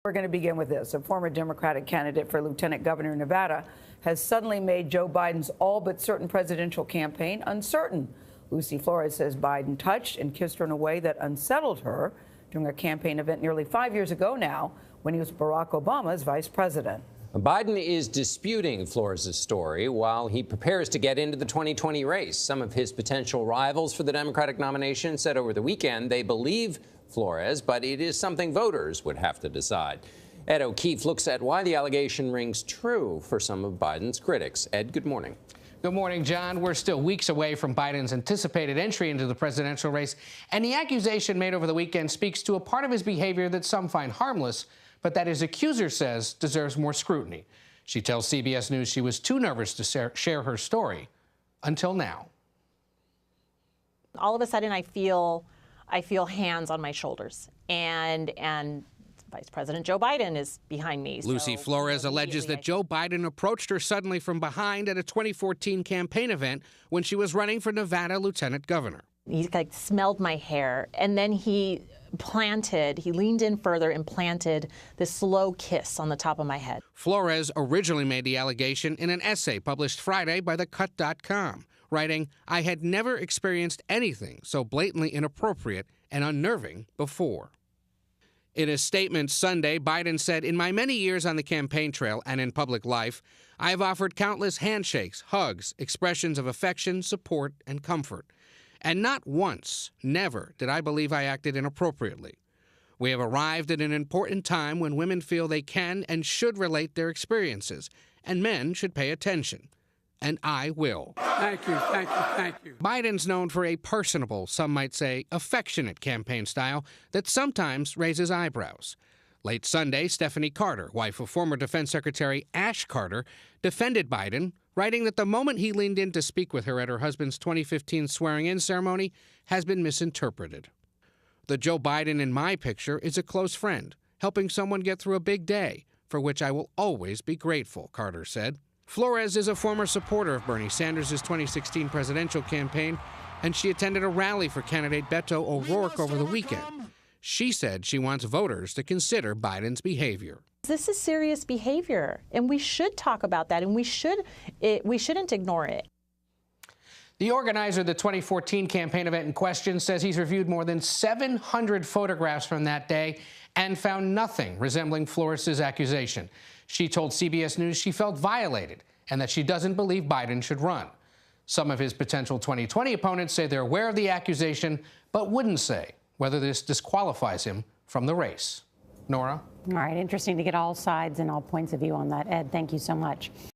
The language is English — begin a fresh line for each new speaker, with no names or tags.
We're going to begin with this. A former Democratic candidate for lieutenant governor of Nevada has suddenly made Joe Biden's all but certain presidential campaign uncertain. Lucy Flores says Biden touched and kissed her in a way that unsettled her during a campaign event nearly 5 years ago now when he was Barack Obama's vice president.
Biden is disputing Flores' story while he prepares to get into the 2020 race. Some of his potential rivals for the Democratic nomination said over the weekend they believe Flores, but it is something voters would have to decide. Ed O'Keefe looks at why the allegation rings true for some of Biden's critics. Ed, good morning.
Good morning, John. We're still weeks away from Biden's anticipated entry into the presidential race, and the accusation made over the weekend speaks to a part of his behavior that some find harmless, but that his accuser says deserves more scrutiny. She tells CBS News she was too nervous to share her story until now.
All of a sudden, I feel hands on my shoulders, and Vice President Joe Biden is behind me.
Lucy Flores alleges that Joe Biden approached her suddenly from behind at a 2014 campaign event when she was running for Nevada lieutenant governor.
He smelled my hair, and then he leaned in further and planted this slow kiss on the top of my head.
Flores originally made the allegation in an essay published Friday by thecut.com, writing, "I had never experienced anything so blatantly inappropriate and unnerving before." In a statement Sunday, Biden said, "In my many years on the campaign trail and in public life, I have offered countless handshakes, hugs, expressions of affection, support, and comfort. And not once, never, did I believe I acted inappropriately. We have arrived at an important time when women feel they can and should relate their experiences, and men should pay attention. And I will."
Thank you, thank you, thank you.
Biden's known for a personable, some might say affectionate campaign style that sometimes raises eyebrows. Late Sunday, Stephanie Carter, wife of former Defense Secretary Ash Carter, defended Biden, writing that the moment he leaned in to speak with her at her husband's 2015 swearing-in ceremony has been misinterpreted. "The Joe Biden in my picture is a close friend, helping someone get through a big day, for which I will always be grateful," Carter said. Flores is a former supporter of Bernie Sanders' 2016 presidential campaign, and she attended a rally for candidate Beto O'Rourke over the weekend. She said she wants voters to consider Biden's behavior.
This is serious behavior, and we should talk about that, and we shouldn't ignore it.
The organizer of the 2014 campaign event in question says he's reviewed more than 700 photographs from that day and found nothing resembling Flores' accusation. She told CBS News she felt violated and that she doesn't believe Biden should run. Some of his potential 2020 opponents say they're aware of the accusation, but wouldn't say whether this disqualifies him from the race. Nora?
All right, interesting to get all sides and all points of view on that. Ed, thank you so much.